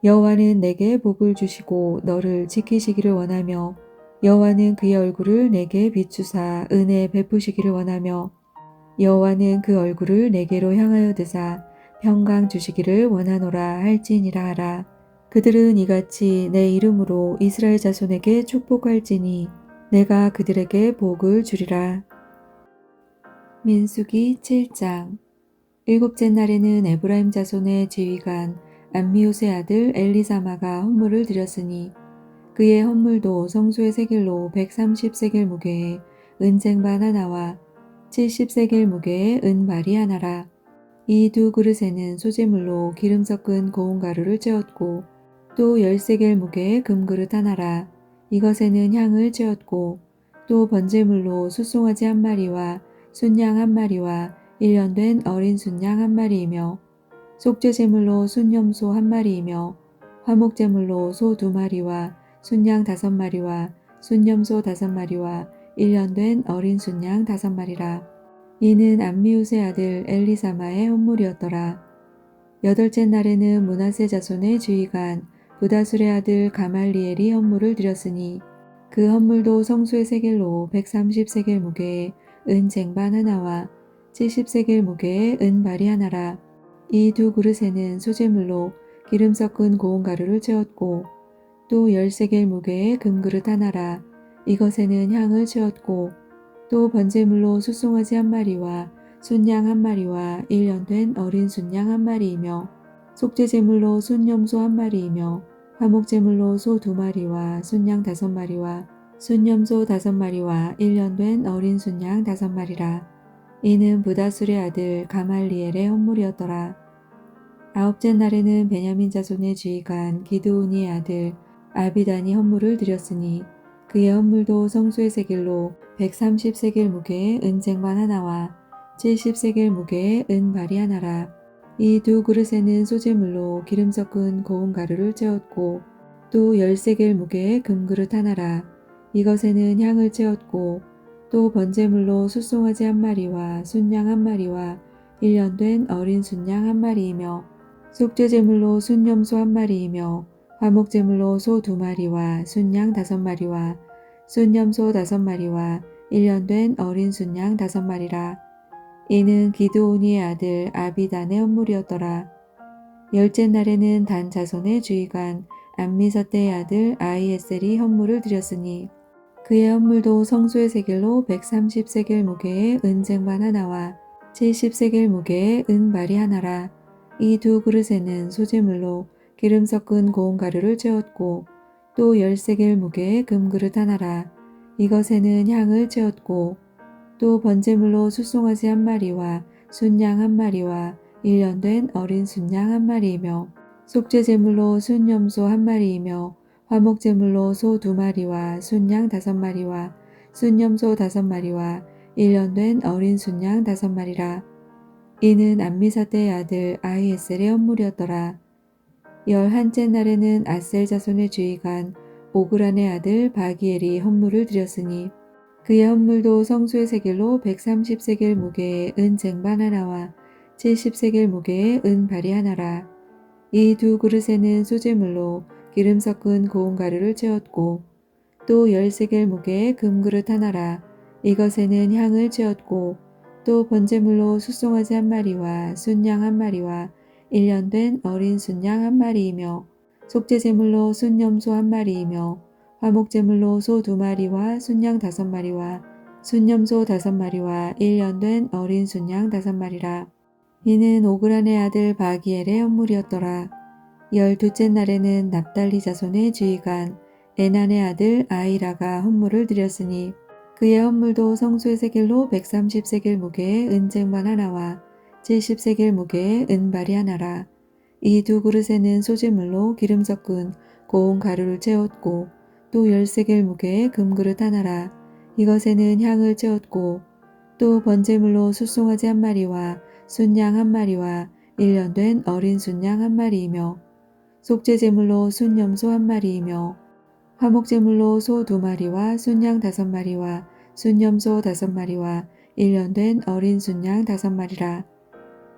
여호와는 내게 복을 주시고 너를 지키시기를 원하며 여호와는 그의 얼굴을 내게 비추사 은혜 베푸시기를 원하며 여호와는 그 얼굴을 내게로 향하여 드사 평강 주시기를 원하노라 할지니라 하라. 그들은 이같이 내 이름으로 이스라엘 자손에게 축복할지니 내가 그들에게 복을 주리라. 민수기 7장. 일곱째 날에는 에브라임 자손의 지휘관 암미옷의 아들 엘리사마가 헌물을 드렸으니 그의 헌물도 성소의 세겔로 130세겔 무게의 은쟁반 하나와 70세겔 무게의 은발이 하나라. 이 두 그릇에는 소제물로 기름 섞은 고운 가루를 채웠고 또 10세겔 무게의 금그릇 하나라. 이것에는 향을 채웠고 또 번제물로 숫송아지 한 마리와 순양 한 마리와 1년 된 어린 순양 한 마리이며 속죄제물로 순염소 한 마리이며 화목제물로 소 2마리와 순양 5마리와 순염소 5마리와 1년 된 어린 순양 5마리라. 이는 암미웃의 아들 엘리사마의 헌물이었더라. 여덟째 날에는 므낫세 자손의 지휘관 부다술의 아들 가말리엘이 헌물을 드렸으니 그 헌물도 성소의 세겔로 130세겔 무게의 은쟁반 하나와 70세겔 무게의 은발이 하나라. 이 두 그릇에는 소제물로 기름 섞은 고운 가루를 채웠고 또 10세겔 무게의 금그릇 하나라. 이것에는 향을 채웠고 또 번제물로 숫송아지 한 마리와 순양 한 마리와 1년 된 어린 순양 한 마리이며 속죄제물로 순염소 한 마리이며 화목제물로 소 2마리와 순양 5마리와 순염소 5마리와 1년 된 어린 순양 5마리라. 이는 부다술의 아들 가말리엘의 헌물이었더라. 아홉째 날에는 베냐민 자손의 지휘관 기드온이의 아들 아비단이 헌물을 드렸으니 그의 헌물도 성소의 세겔로 130세겔 무게의 은쟁반 하나와 70세겔 무게의 은발이 하나라. 이 두 그릇에는 소제물로 기름 섞은 고운 가루를 채웠고 또 10세겔 무게의 금그릇 하나라. 이것에는 향을 채웠고 또 번제물로 숫송아지 한 마리와 순양 한 마리와 1년 된 어린 순양 한 마리이며 속죄제물로 순염소 한 마리이며 화목제물로 소 2마리와 순양 5마리와 순염소 5마리와 1년 된 어린 순양 5마리라. 이는 기드온이의 아들 아비단의 헌물이었더라. 열째 날에는 단 자손의 주의관 암미사떼의 아들 아이에셀이 헌물을 드렸으니 그의 헌물도 성소의 세겔로 130세겔 무게의 은쟁반 하나와 70세겔 무게의 은발이 하나라. 이 두 그릇에는 소제물로 기름 섞은 고운 가루를 채웠고 또 10세겔 무게의 금그릇 하나라. 이것에는 향을 채웠고 또 번제물로 숫송아지 한 마리와 순양 한 마리와 1년 된 어린 순양 한 마리이며 속죄제물로 순염소 한 마리이며 화목제물로 소 2마리와 순양 5마리와 순염소 5마리와 1년 된 어린 순양 5마리라. 이는 암미사대의 아들 아히에셀의 헌물이었더라. 11째 날에는 아셀 자손의 주의관 오그란의 아들 바기엘이 헌물을 드렸으니 그의 헌물도 성소의 세겔로 130세겔 무게의 은 쟁반 하나와 70세겔 무게의 은 발이 하나라. 이 두 그릇에는 소제물로 기름 섞은 고운 가루를 채웠고 또 10세겔 무게의 금그릇 하나라. 이것에는 향을 채웠고 또 번제물로 숫송아지 한 마리와 순양 한 마리와 1년 된 어린 순양 한 마리이며 속죄제물로 순염소 한 마리이며 화목제물로 소 2마리와 순양 5마리와 순염소 5마리와 1년 된 어린 순양 5마리라. 이는 오그란의 아들 바기엘의 헌물이었더라. 12째 날에는 납달리 자손의 주의관 에난의 아들 아이라가 헌물을 드렸으니 그의 헌물도 성소의 세겔로 130세겔 무게의 은쟁반 하나와 70세겔 무게의 은발이 하나라. 이 두 그릇에는 소제물로 기름 섞은 고운 가루를 채웠고 또 10세겔 무게의 금그릇 하나라. 이것에는 향을 채웠고 또 번제물로 숫송아지 한 마리와 순양 한 마리와 1년 된 어린 순양 한 마리이며 속죄제물로 순염소 한 마리이며 화목제물로 소 2마리와 순양 5마리와 순염소 5마리와 1년 된 어린 순양 5마리라.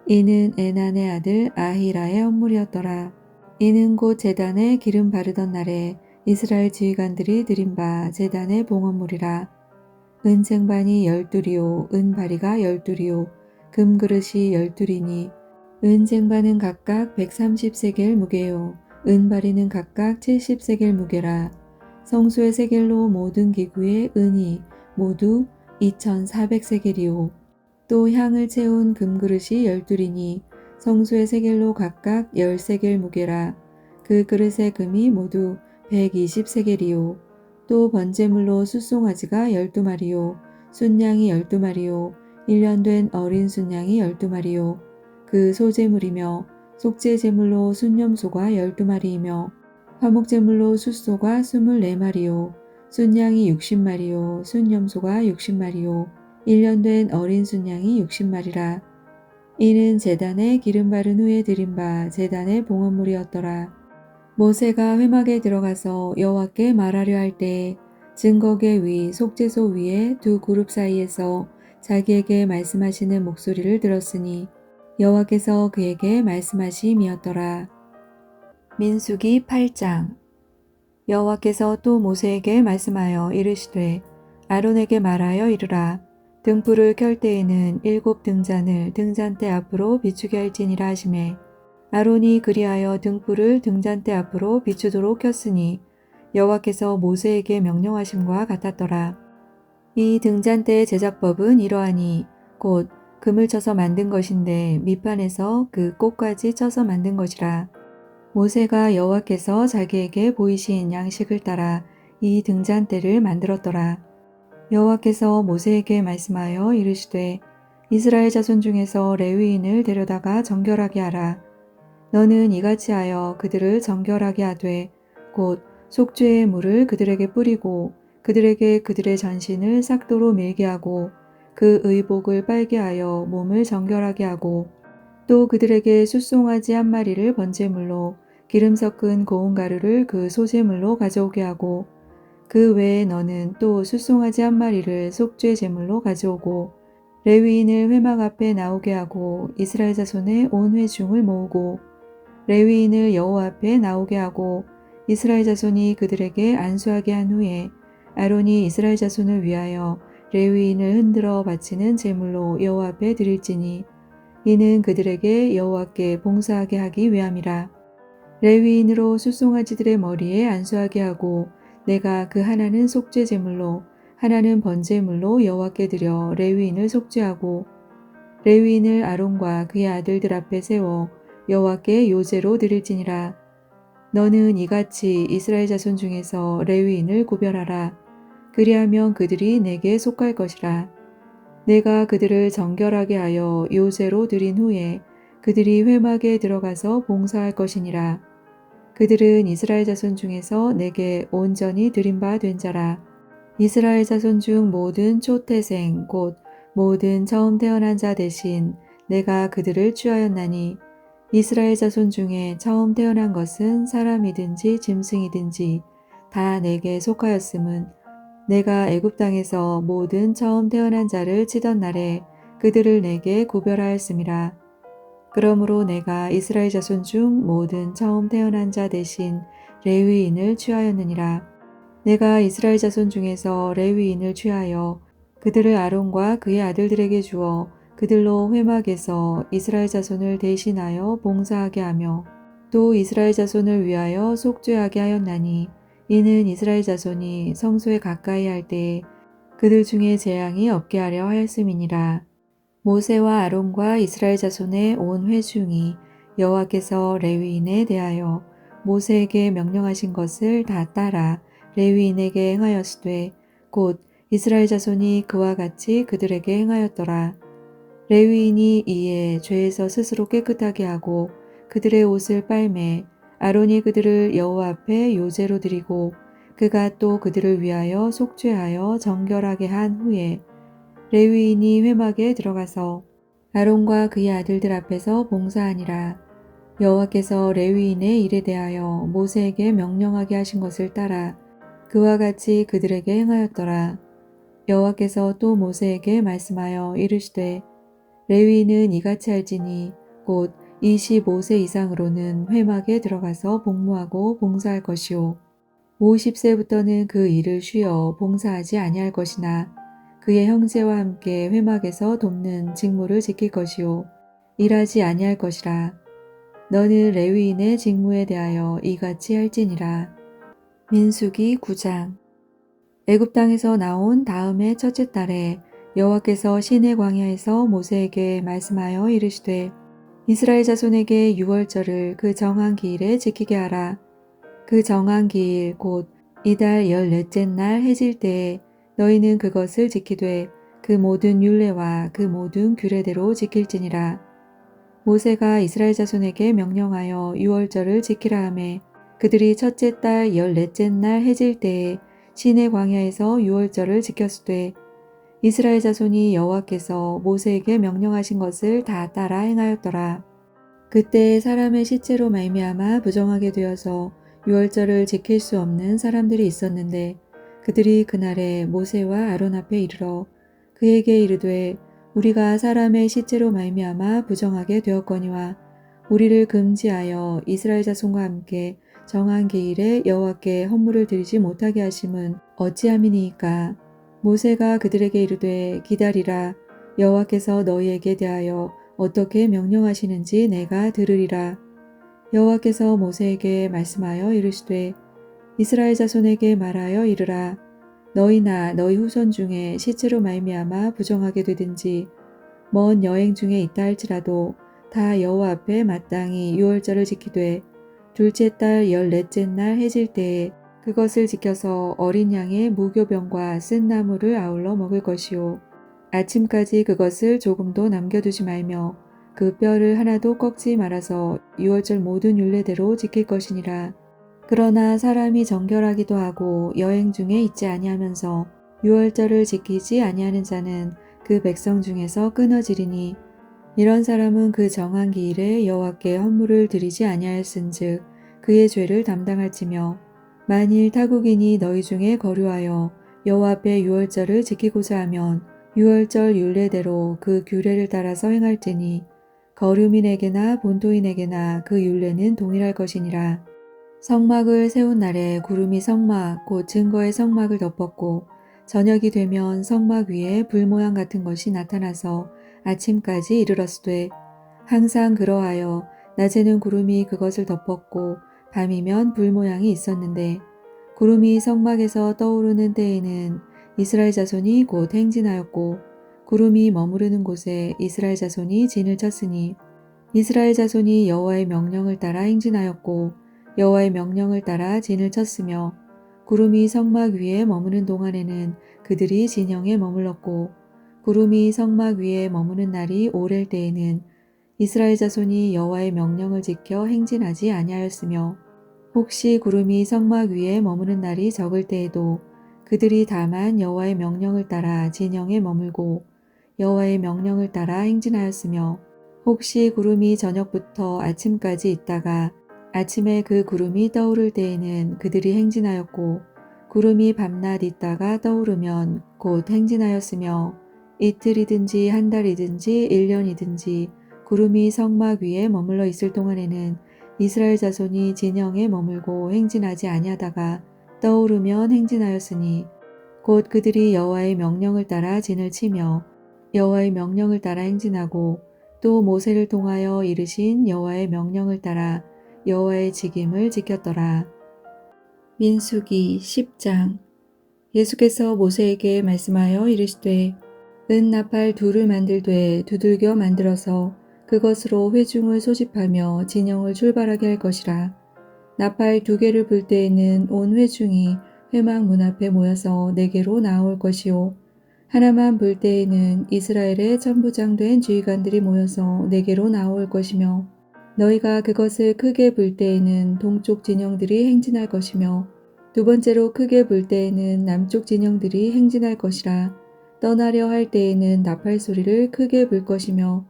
이는 에난의 아들 아히라의 헌물이었더라. 이는 곧 제단에 기름 바르던 날에 이스라엘 지휘관들이 드린 바 제단의 봉헌물이라. 은쟁반이 12리오 은바리가 12리오 금그릇이 12리니 은쟁반은 각각 130세겔 무게요 은바리는 각각 70세겔 무게라. 성소의 세겔로 모든 기구의 은이 모두 2400세겔이요 또 향을 채운 금그릇이 12리니 성소의 세겔로 각각 10세겔 무게라. 그 그릇의 금이 모두 120세겔이요 또 번제물로 숫송아지가 12마리요 순양이 12마리요 1년 된 어린 순양이 12마리요 그 소제물이며 속죄제물로 순염소가 12마리이며 화목제물로 숫소가 24마리요 순양이 60마리요 순염소가 60마리요 1년 된 어린 순양이 60마리라. 이는 제단에 기름 바른 후에 드린 바 제단의 봉헌물이었더라. 모세가 회막에 들어가서 여호와께 말하려 할 때에 증거계 위 속죄소 위에 두 그룹 사이에서 자기에게 말씀하시는 목소리를 들었으니 여호와께서 그에게 말씀하심이었더라. 민수기 8장. 여호와께서 또 모세에게 말씀하여 이르시되 아론에게 말하여 이르라. 등불을 켤 때에는 7 등잔을 등잔대 앞으로 비추게 할지니라 하시매 아론이 그리하여 등불을 등잔대 앞으로 비추도록 켰으니 여호와께서 모세에게 명령하심과 같았더라. 이 등잔대의 제작법은 이러하니 곧 금을 쳐서 만든 것인데 밑판에서 그 꽃까지 쳐서 만든 것이라. 모세가 여호와께서 자기에게 보이신 양식을 따라 이 등잔대를 만들었더라. 여호와께서 모세에게 말씀하여 이르시되 이스라엘 자손 중에서 레위인을 데려다가 정결하게 하라. 너는 이같이 하여 그들을 정결하게 하되 곧 속죄의 물을 그들에게 뿌리고 그들에게 그들의 전신을 삭도로 밀게 하고 그 의복을 빨게 하여 몸을 정결하게 하고 또 그들에게 숫송아지 한 마리를 번제물로 기름 섞은 고운 가루를 그 소제물로 가져오게 하고 그 외에 너는 또 숫송아지 한 마리를 속죄 제물로 가져오고 레위인을 회막 앞에 나오게 하고 이스라엘 자손의 온 회중을 모으고 레위인을 여호와 앞에 나오게 하고 이스라엘 자손이 그들에게 안수하게 한 후에 아론이 이스라엘 자손을 위하여 레위인을 흔들어 바치는 제물로 여호와 앞에 드릴지니 이는 그들에게 여호와께 봉사하게 하기 위함이라. 레위인으로 숫송아지들의 머리에 안수하게 하고 내가 그 하나는 속죄 제물로 하나는 번제물로 여호와께 드려 레위인을 속죄하고 레위인을 아론과 그의 아들들 앞에 세워 여호와께 요제로 드릴지니라. 너는 이같이 이스라엘 자손 중에서 레위인을 구별하라. 그리하면 그들이 내게 속할 것이라. 내가 그들을 정결하게 하여 요새로 드린 후에 그들이 회막에 들어가서 봉사할 것이니라. 그들은 이스라엘 자손 중에서 내게 온전히 드린 바 된 자라. 이스라엘 자손 중 모든 초태생 곧 모든 처음 태어난 자 대신 내가 그들을 취하였나니 이스라엘 자손 중에 처음 태어난 것은 사람이든지 짐승이든지 다 내게 속하였음은 내가 애굽 땅에서 모든 처음 태어난 자를 치던 날에 그들을 내게 구별하였음이라. 그러므로 내가 이스라엘 자손 중 모든 처음 태어난 자 대신 레위인을 취하였느니라. 내가 이스라엘 자손 중에서 레위인을 취하여 그들을 아론과 그의 아들들에게 주어 그들로 회막에서 이스라엘 자손을 대신하여 봉사하게 하며 또 이스라엘 자손을 위하여 속죄하게 하였나니 이는 이스라엘 자손이 성소에 가까이 할 때에 그들 중에 재앙이 없게 하려 하였음이니라. 모세와 아론과 이스라엘 자손의 온 회중이 여호와께서 레위인에 대하여 모세에게 명령하신 것을 다 따라 레위인에게 행하였으되 곧 이스라엘 자손이 그와 같이 그들에게 행하였더라. 레위인이 이에 죄에서 스스로 깨끗하게 하고 그들의 옷을 빨매 아론이 그들을 여호와 앞에 요제로 드리고 그가 또 그들을 위하여 속죄하여 정결하게 한 후에 레위인이 회막에 들어가서 아론과 그의 아들들 앞에서 봉사하니라. 여호와께서 레위인의 일에 대하여 모세에게 명령하게 하신 것을 따라 그와 같이 그들에게 행하였더라. 여호와께서 또 모세에게 말씀하여 이르시되 레위인은 이같이 할지니 곧 25세 이상으로는 회막에 들어가서 복무하고 봉사할 것이요 50세부터는 그 일을 쉬어 봉사하지 아니할 것이나 그의 형제와 함께 회막에서 돕는 직무를 지킬 것이요 일하지 아니할 것이라. 너는 레위인의 직무에 대하여 이같이 할지니라. 민수기 9장. 애굽 땅에서 나온 다음의 첫째 달에 여호와께서 시내 광야에서 모세에게 말씀하여 이르시되 이스라엘 자손에게 유월절을 그 정한 기일에 지키게 하라. 그 정한 기일 곧 이달 14째 날 해질 때에 너희는 그것을 지키되 그 모든 율례와 그 모든 규례대로 지킬지니라. 모세가 이스라엘 자손에게 명령하여 유월절을 지키라 하매 그들이 첫째 달 14째 날 해질 때에 시내 광야에서 유월절을 지켰으되 이스라엘 자손이 여호와께서 모세에게 명령하신 것을 다 따라 행하였더라. 그때 사람의 시체로 말미암아 부정하게 되어서 유월절을 지킬 수 없는 사람들이 있었는데 그들이 그날에 모세와 아론 앞에 이르러 그에게 이르되 우리가 사람의 시체로 말미암아 부정하게 되었거니와 우리를 금지하여 이스라엘 자손과 함께 정한 기일에 여호와께 헌물을 드리지 못하게 하심은 어찌함이니이까. 모세가 그들에게 이르되 기다리라. 여호와께서 너희에게 대하여 어떻게 명령하시는지 내가 들으리라. 여호와께서 모세에게 말씀하여 이르시되 이스라엘 자손에게 말하여 이르라. 너희나 너희 후손 중에 시체로 말미암아 부정하게 되든지 먼 여행 중에 있다 할지라도 다 여호와 앞에 마땅히 유월절을 지키되 둘째 달 14째 날 해질 때에 그것을 지켜서 어린 양의 무교병과 쓴 나물을 아울러 먹을 것이요 아침까지 그것을 조금도 남겨두지 말며 그 뼈를 하나도 꺾지 말아서 유월절 모든 율례대로 지킬 것이니라. 그러나 사람이 정결하기도 하고 여행 중에 있지 아니하면서 유월절을 지키지 아니하는 자는 그 백성 중에서 끊어지리니 이런 사람은 그 정한 기일에 여호와께 헌물을 드리지 아니하였은즉 그의 죄를 담당할지며 만일 타국인이 너희 중에 거류하여 여호와 앞에 유월절을 지키고자 하면 유월절 율례대로 그 규례를 따라서 행할지니 거류민에게나 본토인에게나 그 율례는 동일할 것이니라. 성막을 세운 날에 구름이 성막 곧 증거의 성막을 덮었고 저녁이 되면 성막 위에 불 모양 같은 것이 나타나서 아침까지 이르렀으되 항상 그러하여 낮에는 구름이 그것을 덮었고 밤이면 불 모양이 있었는데 구름이 성막에서 떠오르는 때에는 이스라엘 자손이 곧 행진하였고 구름이 머무르는 곳에 이스라엘 자손이 진을 쳤으니 이스라엘 자손이 여호와의 명령을 따라 행진하였고 여호와의 명령을 따라 진을 쳤으며 구름이 성막 위에 머무는 동안에는 그들이 진영에 머물렀고 구름이 성막 위에 머무는 날이 오랠 때에는 이스라엘 자손이 여호와의 명령을 지켜 행진하지 아니하였으며 혹시 구름이 성막 위에 머무는 날이 적을 때에도 그들이 다만 여호와의 명령을 따라 진영에 머물고 여호와의 명령을 따라 행진하였으며 혹시 구름이 저녁부터 아침까지 있다가 아침에 그 구름이 떠오를 때에는 그들이 행진하였고 구름이 밤낮 있다가 떠오르면 곧 행진하였으며 이틀이든지 한 달이든지 1년이든지 구름이 성막 위에 머물러 있을 동안에는 이스라엘 자손이 진영에 머물고 행진하지 아니하다가 떠오르면 행진하였으니 곧 그들이 여호와의 명령을 따라 진을 치며 여호와의 명령을 따라 행진하고 또 모세를 통하여 이르신 여호와의 명령을 따라 여호와의 직임을 지켰더라. 민수기 10장. 예수께서 모세에게 말씀하여 이르시되 은 나팔 둘을 만들되 두들겨 만들어서 그것으로 회중을 소집하며 진영을 출발하게 할 것이라. 나팔 2개를 불 때에는 온 회중이 회막 문 앞에 모여서 내게로 나올 것이요 하나만 불 때에는 이스라엘의 천부장 된 지휘관들이 모여서 내게로 나올 것이며 너희가 그것을 크게 불 때에는 동쪽 진영들이 행진할 것이며 두 번째로 크게 불 때에는 남쪽 진영들이 행진할 것이라. 떠나려 할 때에는 나팔 소리를 크게 불 것이며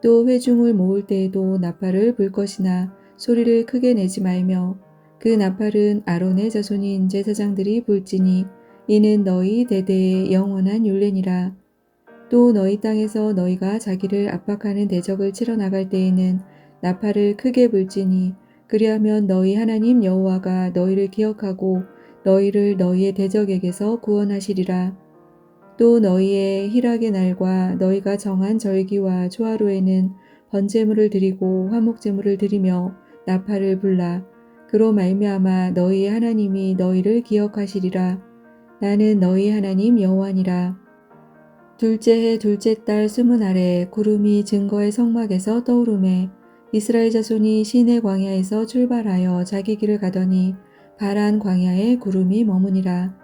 또 회중을 모을 때에도 나팔을 불 것이나 소리를 크게 내지 말며 그 나팔은 아론의 자손인 제사장들이 불지니 이는 너희 대대의 영원한 율례니라. 또 너희 땅에서 너희가 자기를 압박하는 대적을 치러 나갈 때에는 나팔을 크게 불지니 그리하면 너희 하나님 여호와가 너희를 기억하고 너희를 너희의 대적에게서 구원하시리라. 또 너희의 희락의 날과 너희가 정한 절기와 초하루에는 번제물을 드리고 화목제물을 드리며 나팔을 불라. 그로 말미암아 너희의 하나님이 너희를 기억하시리라. 나는 너희 하나님 여호와니라. 둘째 해 둘째 달 20날에 구름이 증거의 성막에서 떠오르매 이스라엘 자손이 시내 광야에서 출발하여 자기 길을 가더니 바란 광야에 구름이 머무니라.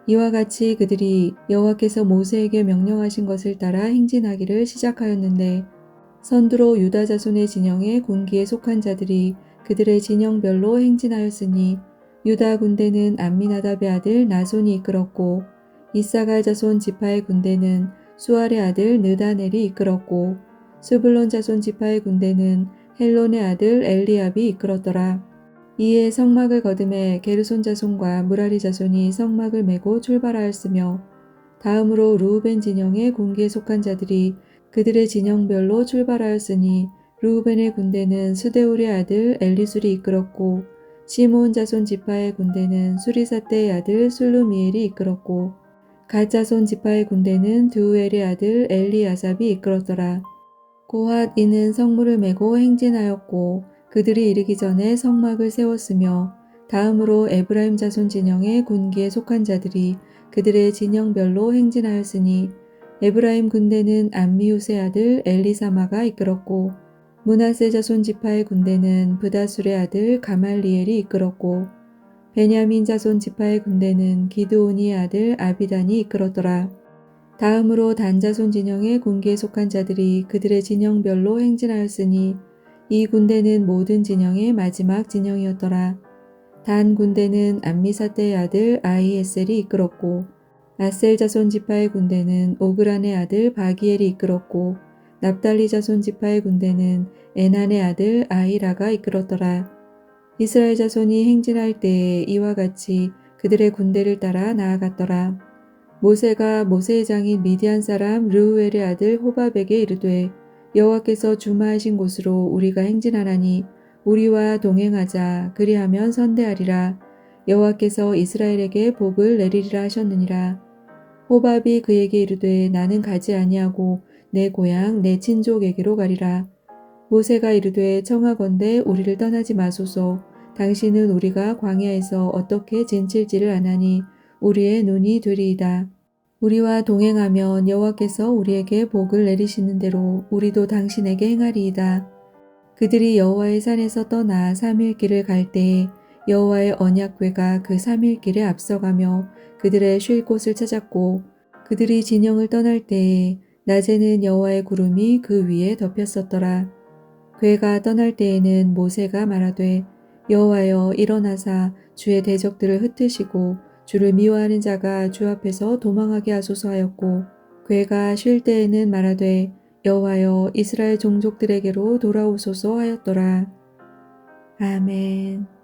이와 같이 그들이 여호와께서 모세에게 명령하신 것을 따라 행진하기를 시작하였는데 선두로 유다 자손의 진영에 군기에 속한 자들이 그들의 진영별로 행진하였으니 유다 군대는 암미나답의 아들 나손이 이끌었고 이사갈 자손 지파의 군대는 수알의 아들 느다넬이 이끌었고 스불론 자손 지파의 군대는 헬론의 아들 엘리압이 이끌었더라. 이에 성막을 거듭해 게르손 자손과 무라리 자손이 성막을 메고 출발하였으며 다음으로 르우벤 진영의 군기에 속한 자들이 그들의 진영별로 출발하였으니 르우벤의 군대는 스데울의 아들 엘리술이 이끌었고 시므온 자손 지파의 군대는 수리사떼의 아들 술루미엘이 이끌었고 갓 자손 지파의 군대는 드우엘의 아들 엘리아삽이 이끌었더라. 고핫 이는 성물을 메고 행진하였고 그들이 이르기 전에 성막을 세웠으며 다음으로 에브라임 자손 진영의 군기에 속한 자들이 그들의 진영별로 행진하였으니 에브라임 군대는 암미우스의 아들 엘리사마가 이끌었고 므낫세 자손 지파의 군대는 브다술의 아들 가말리엘이 이끌었고 베냐민 자손 지파의 군대는 기드오니의 아들 아비단이 이끌었더라. 다음으로 단 자손 진영의 군기에 속한 자들이 그들의 진영별로 행진하였으니 이 군대는 모든 진영의 마지막 진영이었더라. 단 군대는 암미사떼의 아들 아히에셀이 이끌었고 아셀 자손 지파의 군대는 오그란의 아들 바기엘이 이끌었고 납달리 자손 지파의 군대는 에난의 아들 아히라가 이끌었더라. 이스라엘 자손이 행진할 때에 이와 같이 그들의 군대를 따라 나아갔더라. 모세가 모세의 장인 미디안 사람 르우엘의 아들 호밥에게 이르되 여호와께서 주마하신 곳으로 우리가 행진하나니 우리와 동행하자. 그리하면 선대하리라. 여호와께서 이스라엘에게 복을 내리리라 하셨느니라. 호밥이 그에게 이르되 나는 가지 아니하고 내 고향 내 친족에게로 가리라. 모세가 이르되 청하건대 우리를 떠나지 마소서. 당신은 우리가 광야에서 어떻게 진칠지를 아나니 우리의 눈이 되리이다. 우리와 동행하면 여호와께서 우리에게 복을 내리시는 대로 우리도 당신에게 행하리이다. 그들이 여호와의 산에서 떠나 3일 길을 갈 때에 여호와의 언약궤가 그 3일 길에 앞서가며 그들의 쉴 곳을 찾았고 그들이 진영을 떠날 때에 낮에는 여호와의 구름이 그 위에 덮였었더라. 궤가 떠날 때에는 모세가 말하되 여호와여 일어나사 주의 대적들을 흩으시고 주를 미워하는 자가 주 앞에서 도망하게 하소서 하였고 궤가 쉴 때에는 말하되 여호와여 이스라엘 종족들에게로 돌아오소서 하였더라. 아멘.